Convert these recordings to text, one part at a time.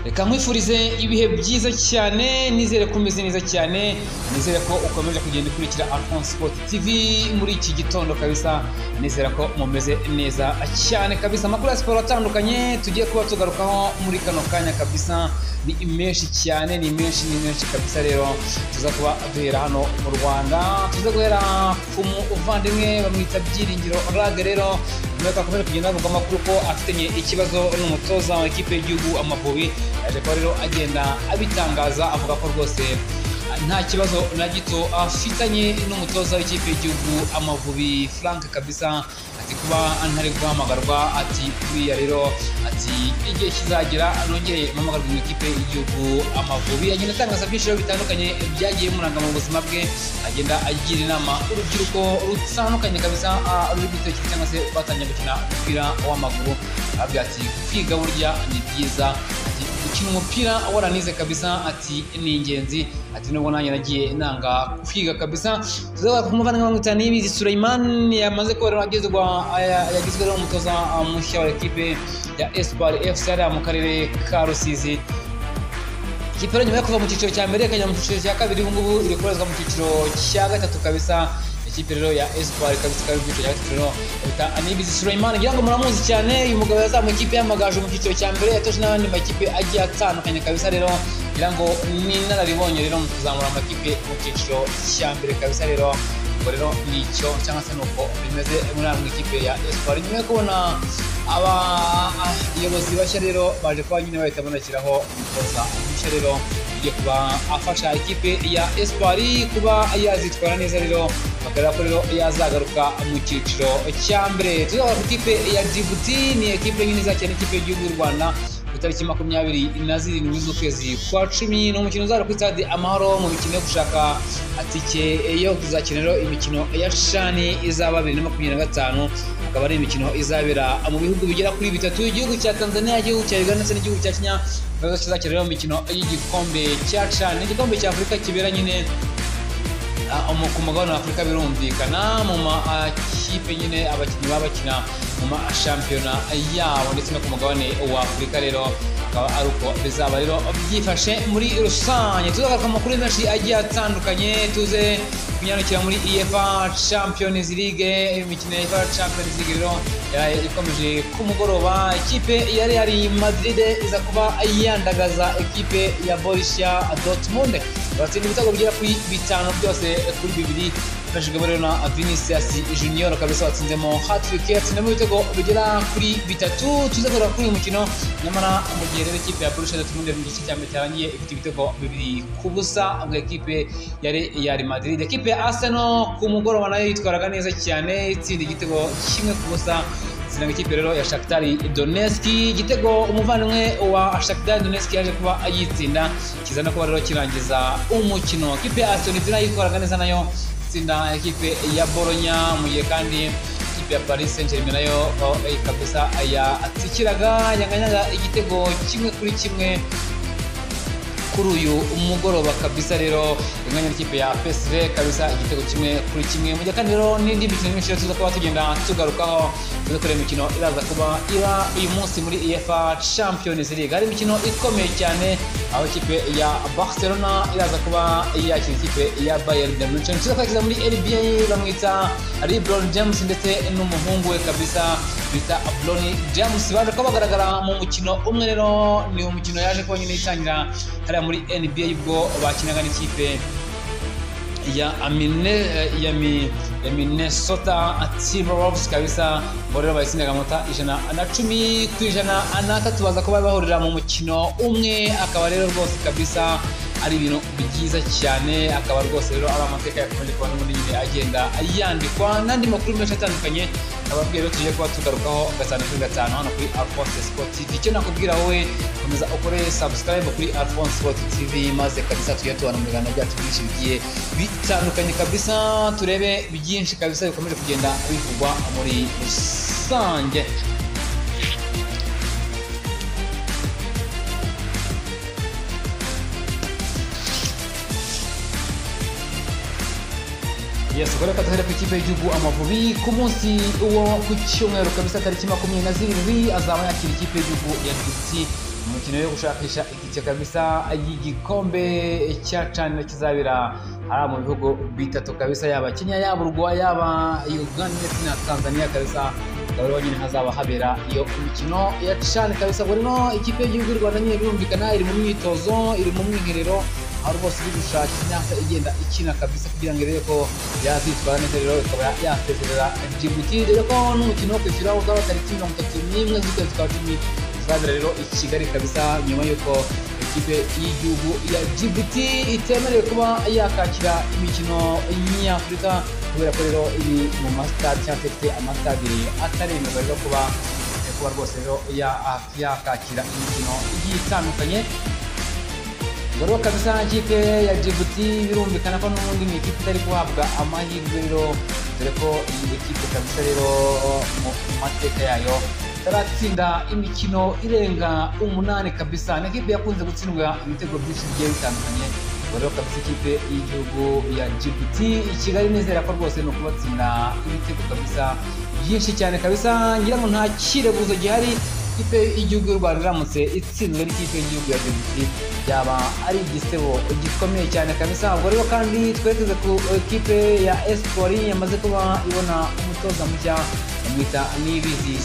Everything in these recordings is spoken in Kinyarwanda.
reka nkwifurize ibihe byiza cyane, nizere ko umeze neza cyane, nizere ko ukomeje kugenda ukurikira Alphonse Sport TV muri iki gitondo kabisa, nizera ko mumeze neza cyane kabisa. Amakuru ya siporo atandukanye tugiye kuba tugarukaho muri kano kanya kabisa, ni menshi cyane, ni menshi kabisa. Rero tuza kuba duhera hano mu Rwanda, tuza guhera ku muvandimwe bamwita Byiringiro Rage. Rero mweka akomeje kugenda avuga amakuru ko afitanye ikibazo n'umutoza wa ekipe y'igihugu Amavubi, yaje kuba rero agenda abitangaza avuga ko rwose nta kibazo na gito afitanye n'umutoza w'ikipe y'igihugu Amavubi Frank kabisa, ati kuba ntari guhamagarwa, ati kuriya rero ati igihe kizagera nongeye mpamagarwa mu ikipe y'igihugu Amavubi. Agenda atangaza byinshi bitandukanye byagiye muranga mu buzima bwe, agenda agira inama urubyiruko rutandukanye kabisa ruri gutekereza cyangwa se batangiye gukina umupira w'amaguru, ababwira ati kwiga burya ni byiza, ati gukina umupira waranize kabisa, ati ni ingenzi, ati nubwo nanjye nagiye nanga kwiga kabisa. Tuzavuga ku muvandimwe w'amwita Niyibizi Sulaiman, yamaze kuba rero yagizwe rero umutoza mushya wa ekipe ya Espoir FC mu karere ka Rusizi. Ikipe rero nyuma yo kuva mu cyiciro cya mbere ikajya mu cyiciro cya kabiri, ubu ngubu iri kubarizwa mu cyiciro cya gatatu kabisa. Ikipe rero ya Espoir kabisa kari mu cyiciro cya gatatu rero bita Niyibizi Sulaiman, ngira ngo muramuzi cyane. Uyu mugabo yazamuye ikipe y'Amagaju mu cyiciro cya mbere, yatoje n'abandi makipe agiye atandukanye kabisa. Rero ngira ngo ni inararibonye rero mu kuzamura amakipe mu cyiciro cya mbere kabisa. Rero rero nicyo cyangwa se nuko bimeze muri amwe ikipe ya Espoir. Nyuma yo kubona abayobozi bashya rero baje kuba nyine bahita banashyiraho umutoza mushya rero ugiye kuba afasha ikipe ya Espoir kuba yazitwara neza, rero bagaragara ko rero yazagaruka mu cyiciro cya mbere. Tuzaba ku ikipe ya Djibouti, ni ekipe nyine izakina ikipe y'igihugu y'u Rwanda ku itariki 27 z'ukwezi kwa 10. Ni umukino uzabera kuri stade Amahoro mu mikino yo gushaka atike yo kuzakina rero imikino ya shani izaba 2025, akaba ari imikino izabera mu bihugu bigera kuri bitatu: igihugu cya Tanzania, igihugu cya Uganda ndetse n'igihugu cya Kenya. Rero kizakina rero imikino y'igikombe cya CHAN, igikombe cya Afurika kibera nyine ku mugabane wa Afurika. Birumvikana mu makipe nyine abakinnyi baba bakina mu mashampiyona yabo ndetse no ku mugabane wa Afurika. Rero akaba ari uko bizaba rero byifashe muri rusange. Tuzagaruka mu makuru menshi agiye atandukanye, tuze kunyarukira muri UEFA Champions League. Imikino ya UEFA Champions League rero ikomeje ku mugoroba, ikipe ya Real Madrid iza kuba yandagaza ekipe ya Borussia Dortmund, batsinda ibitego bigera kuri 5 byose kuri 2, bashijwe rero na Vinicius Junior kabisa watsinzemo hat-trick, yatsindemo ibitego bigera kuri 3. Tuzakora kuri uyu mukino, nyamara mu gihe rero ikipe ya Borussia Dortmund mu gice cya mbere cyarangiye ifite ibitego 2-0 mu ekipe ya Real Madrid. Ekipe ya Arsenal ku mugoroba nayo yitwaraga neza cyane, itsinda igitego 1-0 sinanga ikipe rero ya Shakhtar Donetsk. Igitego umuvandimwe wa Shakhtar Donetsk yaje kuba ayitsinda, kizana kuba rero kirangiza umukino. Ikipe ya Aston Villa yitwaraga neza nayo itsinda ekipe ya Bologna, mu gihe kandi ikipe ya Paris Saint-Germain nayo kabisa yatsikiraga yanganyaga igitego 1-1 kuri uyu umugoroba kabisa. Rero inganya n'ikipe ya PSV kabisa igitego 1-1. Mu gihe kandi rero n'indi mikino myinshi tuza kuba tugenda tugarukaho, tuza kureba imikino iraza kuba iba uyu munsi muri UEFA Champions League. Hari imikino ikomeye cyane, aho ikipe ya Barcelona iraza kuba yakira ikipe ya Bayern Munich. Tuza kwakira muri NBA bamwita LeBron James ndetse n'umuhungu we kabisa bita Bronny James, baje kuba bagaragara mu mukino umwe. Rero ni umukino yaje kuba nyine itangira hariya muri NBA ubwo bakinaga n'ikipe ya Minnesota Timberwolves kabisa. Rero bayitsindaga amanota 110%, baza kuba bahurira mu mukino umwe, akaba rero rwose kabisa ari ibintu byiza cyane, akaba rwose rero ari amateka yakomeje kuba n'ubundi nyine agenda yandikwa. N'andi makuru menshi atandukanye ababwira rero tujye kuba tugarukaho 5 hano kuri Alphonse Sport TV. Icyo nakubwira wowe, komeza ukore subscribe kuri Alphonse Sport TV, maze kabisa tujye tubana mu biganiro byacu byinshi bigiye bitandukanye kabisa, turebe byinshi kabisa bikomeje kugenda bivugwa muri rusange. Yes, ukora katahera ku ikipe y'igihugu Amavubi ku munsi wo ku cyumweru kabisa tariki 27 azaba yakira ikipe y'igihugu ya Djibouti umukino wo gushakisha itike kabisa y'igikombe cya CHAN kizabira hari mu bihugu bitatu kabisa, yaba Kenya, yaba Rwanda, yaba Uganda ndetse na Tanzania kabisa. Rero nyine hazaba habera iyo imikino ya CHAN kabisa. Rero ikipe y'igihugu y'u Rwanda nyine birumvikana iri mu myitozo, iri mu mwiherero, aho rwose iri gushaka imyaka igenda ikina kabisa kugira ngo irebe ko yazitwara neza, rero ikaba yasezerera Djibouti. Rero ko n'umukino wo kwishyura uzaba tariki 31 z'ukwezi kwa 10 uzabera rero i Kigali kabisa, nyuma y'uko ikipe y'igihugu ya Djibouti itemerewe kuba yakakira imikino y'Afurika kubera ko rero iri mu mastade cyangwa se amastade ataremerwa rero kuba rwose rero yakakira imikino igiye itandukanye. Rero kabisa ikipe ya Djibouti birumvikana ko n'ubundi ni ikipe itari guhabwa amahirwe rero, dore ko iyi ekipe kabisa rero mu mateka yayo taratsinda imikino irenga 8 kabisa. Ni ikipe yakunze gutsindwa ibitego byinshi bigiye bitandukanye. Rero kabisa ikipe y'igihugu ya Djibouti i Kigali nizera ko rwose no kubatsinda ibitego kabisa byinshi cyane kabisa. Ngira ngo nta kirebuzo gihari, ikipe y'igihugu y'u Rwanda iramutse itsinzwe n'ikipe y'igihugu ya Djibouti byaba ari igisebo gikomeye cyane kabisa. Ubwo rero kandi twerekeze ku ikipe ya Espoir yamaze kuba ibona umutoza mushya bamwita Niyibizi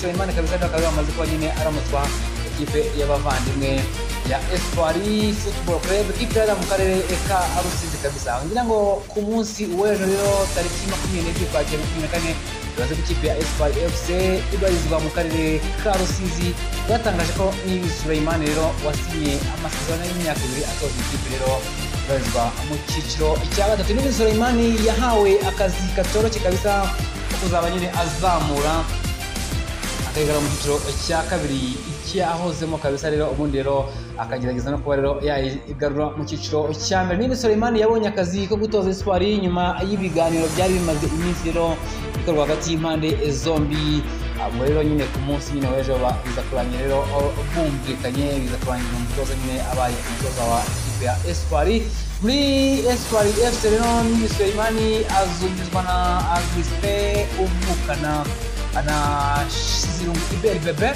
Sulaiman kabisa, akaba yamaze kuba nyine aramutswa ikipe y'abavandimwe ya Espoir Football Club, ikipe yari mu karere ka Rusizi kabisa. Ngira ngo ku munsi w'ejo rero tariki 22 kwa 2024 baze ikipe ya Espoir FC ibarizwa mu karere ka Rusizi batangaje ko Niyibizi Sulaiman rero wasinye amasezerano y'imyaka 2 atoza ikipe rero ibarizwa mu cyiciro cya gatatu. Niyibizi Sulaiman yahawe akazi katoroshye kabisa ko kuzaba nyine azamura akagera mu cyiciro cya kabiri cyahozemo kabisa, rero ubundi rero akagerageza no kuba rero yayigarura mu cyiciro cya mbere. Niyibizi Sulaiman yabonye akazi ko gutoza Espoir nyuma y'ibiganiro byari bimaze iminsi rero bikorwa hagati y'impande zombi. Abo rero nyine ku munsi nyine w'ejo biza kurangira rero bumvikanye, biza kurangira umutoza nyine abaye umutoza wa ikipe ya Espoir. Muri Espoir FC rero Niyibizi Sulaiman azungizwa na Agrispe uvukana na Shizirungu Iberi Bebe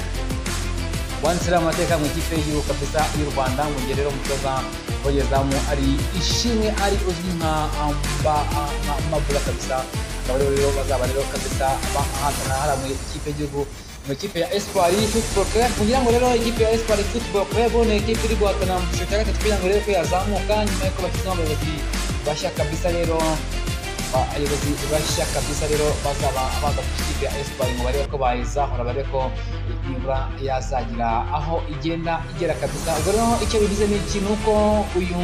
wansira amateka mu ikipe y'igihugu kabisa y'u Rwanda. Mu gihe rero umutoza wogezamu ari Ishimwe ari uzwi nka Mabula kabisa, akaba rero bazaba rero kabisa bahatana hari mu ikipe y'igihugu mu ikipe ya Espoir Football Club. Kugira ngo rero ikipe ya Espoir Football Club ni ikipe iri guhatana mu cyiciro cya gatatu kugira ngo rero ko yazamuka nyuma y'uko bashyizeho abayobozi bashya kabisa. Rero abayobozi bashya kabisa rero bazaba baza ku ikipe ya Espoir ngo barebe ko bayizahura, barebe ko nibura yazagira aho igenda igera kabisa. Ubwo rero icyo bivuze ni ikintu uko uyu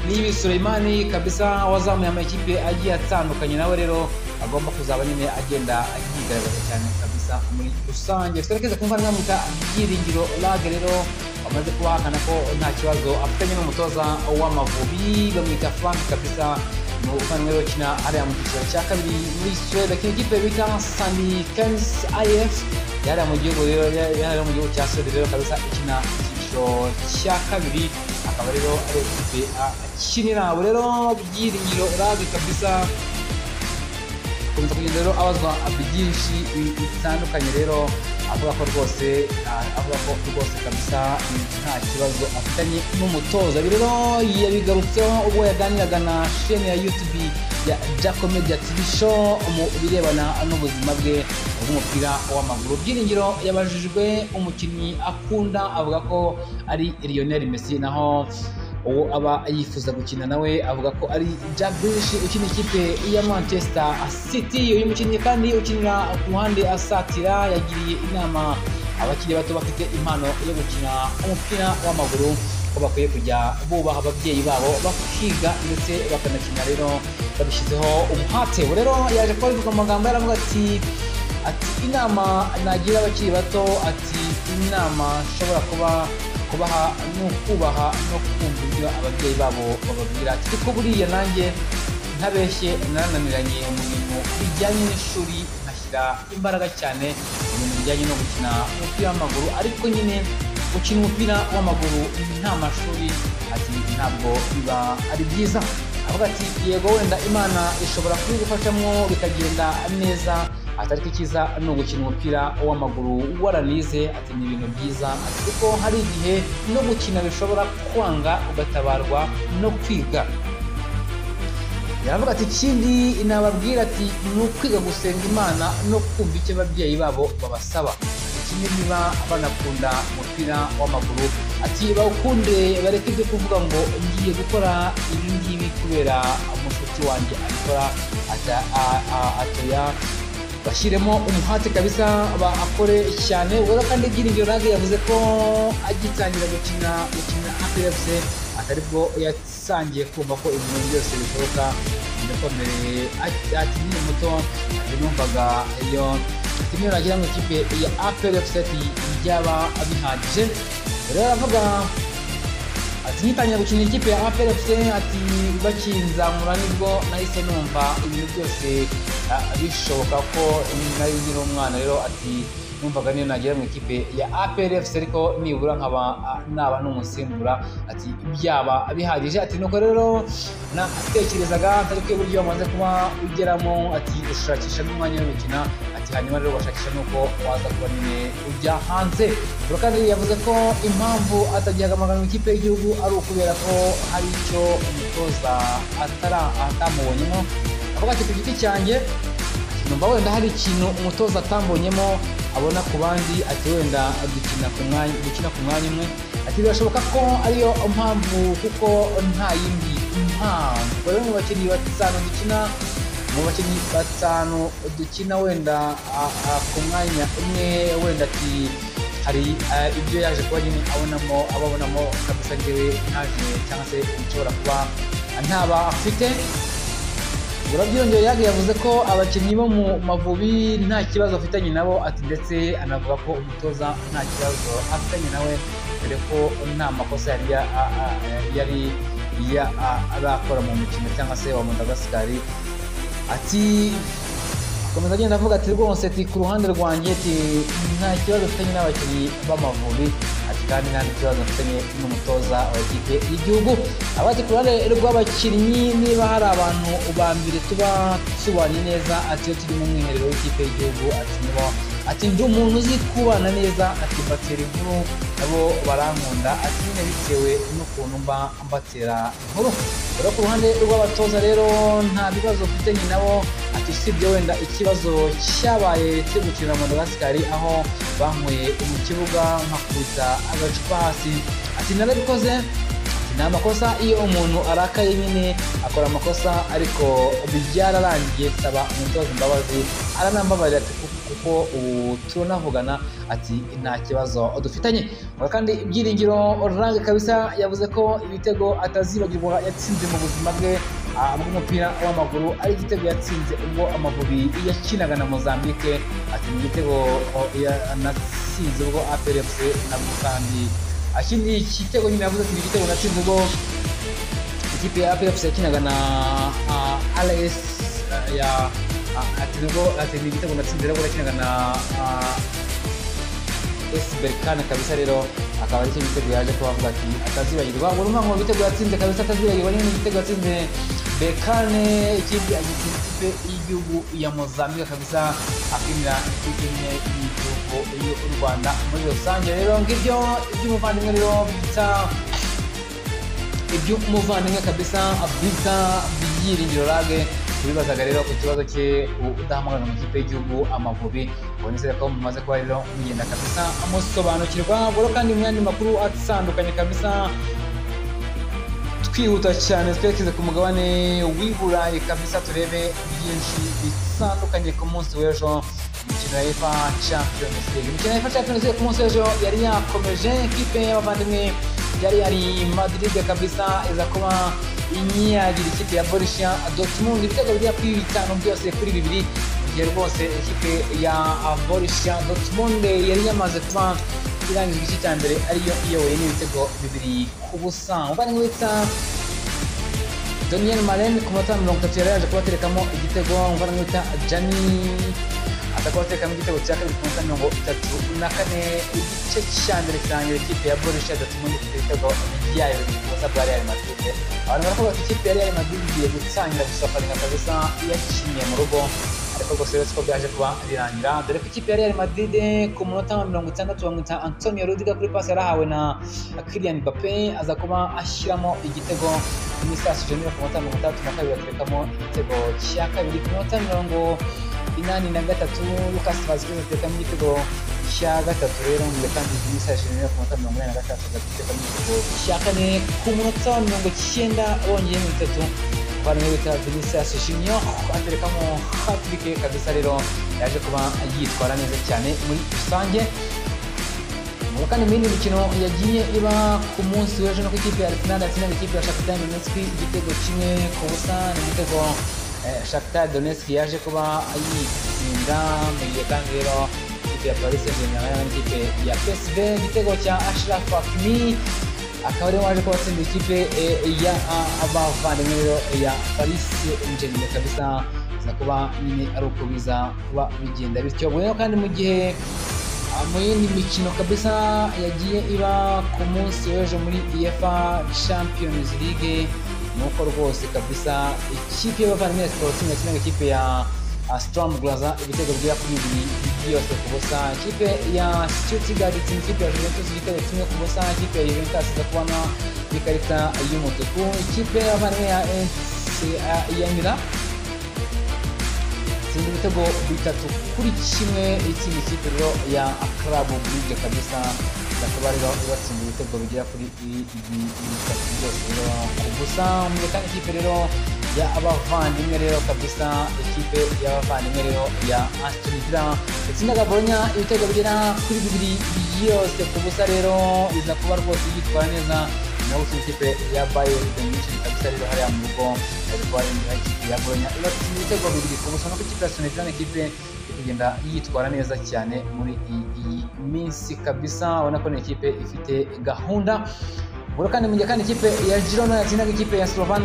Niyibizi Sulaiman kabisa wazamuye amakipe agiye atandukanye, nawe rero agomba kuzaba nyine agenda yigaragaza cyane kabisa muri rusange. Twerekeze kumva n'amwita Byiringiro Lage rero bamaze kubahakana ko nta kibazo afitanye n'umutoza w'Amavubi bamwita Frank kabisa, mu kanwe rero kina ari mu cyiciro cya kabiri muri Suède. Ikipe bita Sandi Kens IF yari mu gihugu cya Suède rero kabisa ikina icyiciro cya kabiri, akaba rero ari ikipe akinira. Abo rero Byiringiro Lage kabisa komeza kugenda rero abazwa byinshi bitandukanye, rero avuga ko rwose kabisa nta kibazo afitanye n'umutoza. Rero yabigarutseho ubwo yaganiraga na chaîne ya YouTube ya Jaco Media TV Show mu birebana n'ubuzima bwe bw'umupira w'amaguru. Byiringiro yabajijwe umukinnyi akunda, avuga ko ari Lionel Messi, naho uwo aba yifuza gukina nawe avuga ko ari Jack Grealish ukina ikipe ya Manchester City. Uyu mukinnyi kandi ukinira ku ruhande asatira yagiriye inama abakiri bato bafite impano yo gukina umupira w'amaguru ko bakwiye kujya bubaha ababyeyi babo bakiga ndetse bakanakina rero babishyizeho umuhate. Rero yaje kubivuga mu magambo yaravuga ati inama nagira abakiri bato, ati inama nshobora kubaha no kubaha no kumva ibyo ababyeyi babo bababwira. Ati kuko buriya nanjye ntabeshye narananiranye mu bintu bijyanye n'ishuri, nkashyira imbaraga cyane mu bintu bijyanye no gukina umupira w'amaguru, ariko nyine gukina umupira w'amaguru nta mashuri ati ntabwo biba ari byiza. Avuga ati yego wenda Imana ishobora kubigufashamo bikagenda neza, atari kiza no gukina umupira w'amaguru waranize ati ni ibintu byiza ati kuko hari igihe no gukina bishobora kwanga ugatabarwa no kwiga. Yaravuga ati ikindi nababwira ati ni ukwiga gusenga Imana no kumva icyo ababyeyi babo babasaba. Ikindi niba banakunda umupira w'amaguru ati bawukunde bareke ibyo kuvuga ngo ngiye gukora ibi ngibi kubera umushuti wanjye abikora, atoya bashyiremo umuhate kabisa akore cyane. Ubwo kandi Byiringiro Lague yavuze ko agitangira gukina APRFC atari bwo yasangiye kumva ko ibintu byose bishoboka bikomeye. Ati ni muto numvaga iyo kimwe nagira mu ikipe ya APRFC byaba bihagije. Rero aravuga ati nitangira gukina ikipe ya APRFC ati bakinzamura nibwo nahise numva ibintu byose bishoboka ko nari nkiri umwana. Rero ati numvaga niyo nagera mu ikipe ya APRFC ariko nibura nkaba naba n'umusimbura ati byaba bihagije. Ati nuko rero natekerezaga ariko uburyo wamaze kuba ugeramo ati ushakisha n'umwanya wo gukina ati hanyuma rero bashakisha nuko waza kuba nyine ujya hanze. Ubwo kandi yavuze ko impamvu atagihamagara mu ikipe y'igihugu ari ukubera ko hari icyo umutoza atamubonyemo. Avuga ati ku giti cyanjye numva wenda hari ikintu umutoza atambonyemo abona ku bandi, ati wenda gukina ku mwanya umwe ati birashoboka ko ariyo mpamvu kuko nta yindi mpamvu. Rero mu bakinnyi batanu dukina wenda ku mwanya umwe wenda ati hari ibyo yaje kuba nyine ababonamo kabisa njyewe ntaje cyangwa se nshobora kuba ntaba afite. Byongeye yavuze ko abakinnyi bo mu Mavubi nta kibazo afitanye nabo ati ndetse anavuga ko umutoza nta kibazo afitanye nawe dore ko nta makosa yari arakora mu mukino cyangwa se wa Madagascar. Ati akomeza agenda avuga ati rwose ati ku ruhande rwanjye ati nta kibazo afitanye n'abakinnyi b'Amavubi ati kandi nta kibazo afitanye n'umutoza wa ikipe y'igihugu. Abati ku ruhande rw'abakinnyi niba hari abantu ba mbere tuba tubanye neza ati iyo turi mu mwiherero w'ikipe y'igihugu ati nibo ati ndi umuntu uzi kubana neza ati mbatera inkuru nabo barankunda ati nyine bitewe n'ukuntu mba mbatera inkuru. Rero ku ruhande rw'abatoza rero nta bibazo ufitanye nabo ati usibye wenda ikibazo cyabaye cyo gukina Madagascar aho bankuye mu kibuga nkakubita agacupa hasi ati narabikoze ni amakosa. Iyo umuntu arakaye nyine akora amakosa ariko byararangiye saba umutoza imbabazi aranambabarira ati kuko ubu tunavugana ati nta kibazo dufitanye. Kandi Byiringiro Lague kabisa yavuze ko ibitego atazibagirwa yatsinze mu buzima bwe bw'umupira w'amaguru ari igitego yatsinze ubwo Amavubi yakinaga na Mozambique ati ni igitego yanatsinze ubwo APRFC nabwo kandi ikindi igitego nyine yavuze ati ni igitego natsinze ubwo ikipe ya APRFC yakinaga na RS ya ati ni igitego natsinze rero yakinaga na Berkane kabisa. Rero akaba ari cyo gitego yaje kubavuga ati atazibagirwa ngo urumva ngo igitego yatsinze kabisa atazibagirwa nyine igitego yatsinze Berkane ikipe y'igihugu ya Mozambique kabisa akimira ikipe y'igihugu y'u Rwanda muri rusange. Rero ngibyo iby'umuvandimwe rero iby'umuvandimwe kabisa bita Byiringiro Lague tubibazaga rero ku kibazo cye udahamagara mu ikipe y'igihugu Amavubi. Ubonetse ko mumaze kuba rero mugenda kabisa amusobanukirwa. Boro kandi mu yandi makuru atandukanye kabisa twihuta cyane twerekeze ku mugabane w'i Burayi kabisa turebe byinshi bitandukanye ku munsi w'ejo. Imikino ya UEFA Champions League ku munsi w'ejo yari yakomeje. Ikipe y'abavandimwe yari Madrid kabisa iza kuba inyagira ikipe ya Borussia Dortmund ibitego bigera kuri 5 byose kuri 2 igihe rwose ikipe ya Borussia Dortmund yari yamaze kuba irangiza igice cya mbere ariyo iyoboye n'ibitego 2-0. Umuvandimwe witwa Daniel Malen ku minota 30 yari yaje kubaterekamo igitego. Umuvandimwe witwa Jani atakotekamo igitego cya kabiri ku minota 34 igice cya mbere kirangira ikipe ya Borussia Dortmund ifite ibitego byayo bifuza bwa Real Madrid. Abantu baravuga ko ikipe ya Real Madrid igiye gutangira gusafaringa kabisa yakinye mu rugo ariko rwose rero siko byaje kuba birangira dore ko ikipe ya Real Madrid ku munota wa 60 bamwita Antonio Rudiger kuri pass yarahawe na Kylian Mbappe aza kuba ashyiramo igitego Vinicius Junior ku munota wa 32 baterekamo igitego cya kabiri ku munota wa 83 Lucas Vazquez aterekamo igitego cya gatatu rero ngo kandi Vinicius Junior ku munota wa 83 aterekamo igitego cya kane ku munota wa 90 bongeyemo bitatu barimo bita Vinicius Junior aterekamo hat-trick kabisa rero yaje kuba yitwara neza cyane muri rusange kandi mu yindi mikino yagiye iba ku munsi w'ejo no ku ikipe ya Arsenal yatsinda ikipe ya Shakhtar Donetsk igitego kimwe ku busa n'igitego Shakhtar Donetsk yaje kuba ayitsinda mu gihe kandi rero ikipe ya Paris Saint-Germain n'ikipe ya PSV igitego cya Achraf Hakimi akaba ariwe waje kuba atsinda ikipe ya abavandimwe rero ya Paris Saint-Germain kabisa za kuba nyine ari uko biza kuba bigenda bityo rero kandi mu gihe mu yindi mikino kabisa yagiye iba ku munsi w'ejo muri UEFA Champions League nuko rwose kabisa ikipe y'abavandimwe Sporting yakinaga ikipe ya Sturm Graz ibitego bigera kuri bibiri byose ku busa ikipe ya Stuttgart itsinda ikipe ya Juventus igitego kimwe ku busa ikipe ya Juventus iza kubona ikarita y'umutuku ikipe y'abavandimwe ya Milan ibitego bitatu kuri kimwe itsinda ikipe rero ya Club Brugge kabisa bakaba rero batsinda ibitego bigera kuri bitatu byose rero ku busa mu kandi ikipe rero ya abavandimwe rero kabisa ikipe y'abavandimwe rero ya Aston Villa itsindaga Bologna ibitego bigera kuri bibiri byose ku busa rero iza kuba rwose yitwara neza naho ikipe ya Bayern Munich kabisa rero hariya mu rugo ariko ikipe ya Bologna ibatsinda ibitego bibiri ku busa no ku ikipe ya Aston Villa ikipe kugenda yitwara neza cyane muri iyi minsi kabisa ubona ko ni ikipe ifite gahunda ubwo kandi mu gihe kandi ikipe ya Girona yatsindaga ikipe ya Slovan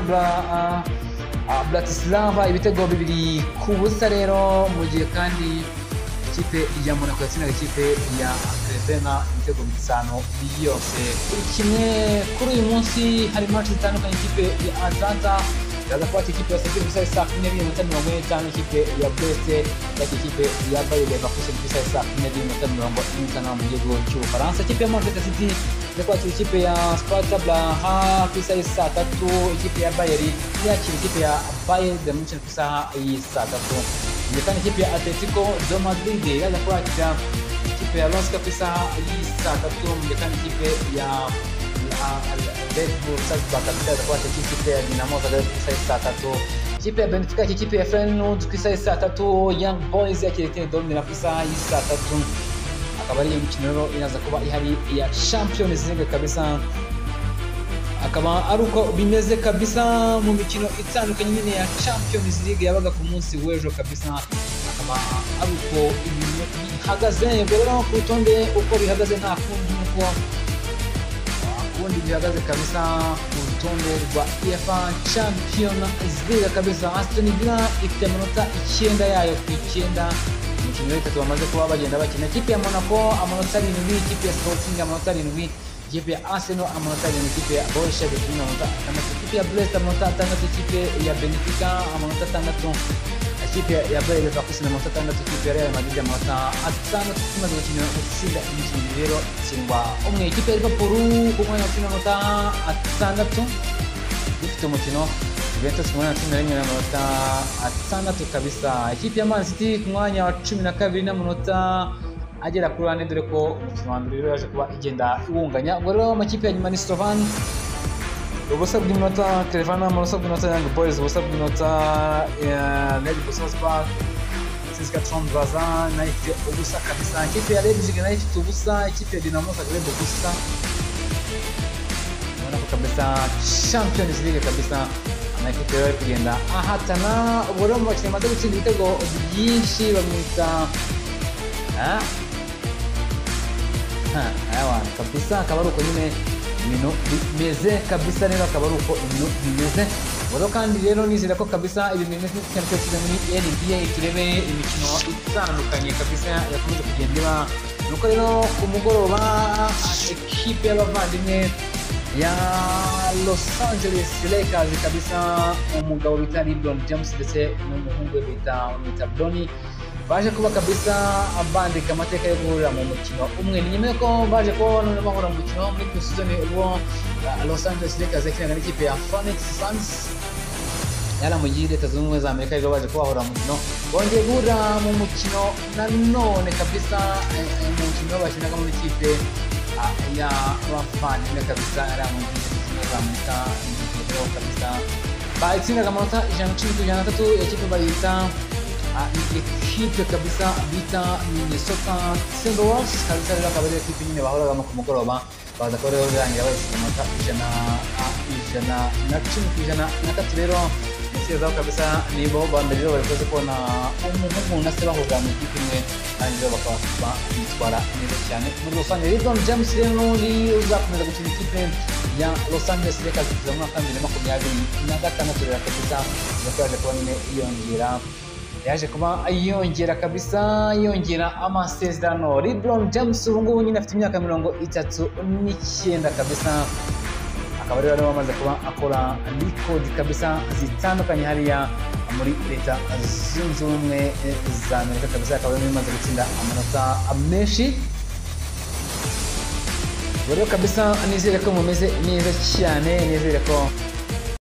Bratislava ibitego bibiri ku busa rero mu gihe kandi ikipe ya Monaco yatsindaga ikipe ya Crevena ibitego bitanu byose kuri kimwe kuri uyu munsi hari match zitandukanye ikipe ya Atlanta iraza kuba ikipe ya Sevilla ku saa 12:45 ikipe ya Brest yaki ikipe ya Bayer Leverkusen ku saa 12:45 mu gihugu cy'Ubufaransa ikipe ya Manchester City iraza kuba ikipe ya Sparta Braha ku saa 3 ikipe ya Bayer yakira ikipe ya Bayern de Munich ku saa 3 kandi ikipe ya Atletico de Madrid iraza kuba ikipe ya Lens ku saa 3 kandi ikipe ya Red Bull Salzburg iraza kuba ikipe ya Dinamo Zagreb ku saa 3 ikipe ya Benfica ikipe ya Feyenoord ku saa 3 Young Boys yakira Dortmund ku saa 3 akaba ari imikino rero iraza kuba ihari ya Champions League kabisa akaba ari uko bimeze kabisa mu mikino itandukanye nyine ya Champions League yabaga ku munsi w'ejo kabisa akaba ari uko ibintu bihagaze rero ku rutonde uko bihagaze nta kundi nuko kundi bihagaze kabisa ku rutonde rwa UEFA Champions League kabisa Aston Villa ifite amanota 9 yayo ku 9 imikino itatu bamaze kuba bagenda bakina ikipe ya Monaco amanota 7 ikipe ya Sporting amanota 7 ikipe ya Arsenal amanota 7 ikipe ya Borussia Dortmund amanota 6 ikipe ya Brest amanota 6 ikipe ya Benfica amanota 6 ikipe ya Bayer Leverkusen amanota 6 ikipe ya Real Madrid amanota 6 tumaze gukina utsinda imikino rero tsindwa umwe ikipe ya Liverpool ku mwanya w'amanota 6 ifite umukino Juventus ku mwanya wa 11 n'amanota 6 kabisa ikipe ya Man City ku mwanya wa 12 n'amanota agera kuri 4 dore ko umukino wa mbere rero yaje kuba igenda iwunganya ubwo rero amakipe ya nyuma ni Slovan ubusa bw'iminota Crevena ubusa bw'iminota Young Boys ubusa bw'iminota Red Bull Salzburg Sturm Graz nayo ifite ubusa kabisa ikipe ya Leipzig nayo ifite ubusa ikipe ya Dinamo Zagreb ubusa ubona ko kabisa Champions League kabisa amakipe rero kugenda ahatana ubwo rero mu bakina bamaze gutsinda ibitego byinshi bamwita abantu kabisa akaba ari uko nyine ibintu bimeze kabisa rero akaba ari uko ibintu bimeze rero kandi rero nizera ko kabisa ibintu bimeze cyane cyane muri NBA turebe imikino itandukanye kabisa yakomeje kugenda iba nuko rero ku mugoroba ekipe y'abavandimwe ya Los Angeles Lakers kabisa, umugabo bita LeBron James ndetse n'umuhungu we bita Bronny baje kuba kabisa bandika amateka yo guhurira mu mukino umwe. Ni nyuma ko baje kuba none bahura mu mukino muri season ubwo Los Angeles Lakers yakinaga n'ikipe ya Phoenix Suns yari mu gihe Leta Zunze Ubumwe za Amerika rero baje kubahura mu mukino, bongeye guhura mu mukino nanone kabisa, mu mukino bakinaga muri ikipe ya abafana kabisa yari mu gihe za Amerika rero kabisa batsindaga amanota 113 ikipe bayita ikipe kabisa bita Minnesota Timberwolves kabisa, rero akaba ari ikipe nyine bahoragamo ku mugoroba baza ko rero birangira bayisiga amanota 113 rero nisizaho kabisa nibo bambere rero barikoze kubona umuhungu na se bahurira mu ikipe imwe kandi rero bakaba bitwara neza cyane muri Los Angeles. LeBron James rero n'undi uzakomeza gukina ikipe ya Los Angeles Lakers kugeza mu mwaka wa 2026 rero kabisa yaje kuba nyine yaje kuba yongera kabisa yongera amasezerano. LeBron James ubu ngubu nyine afite imyaka 39 kabisa, akaba rero bamaze kuba akora record kabisa zitandukanye hariya muri Leta Zunze Ubumwe za Amerika kabisa, akaba rero bimaze gutsinda amanota menshi. Rero kabisa nizere ko mumeze neza cyane, nizere ko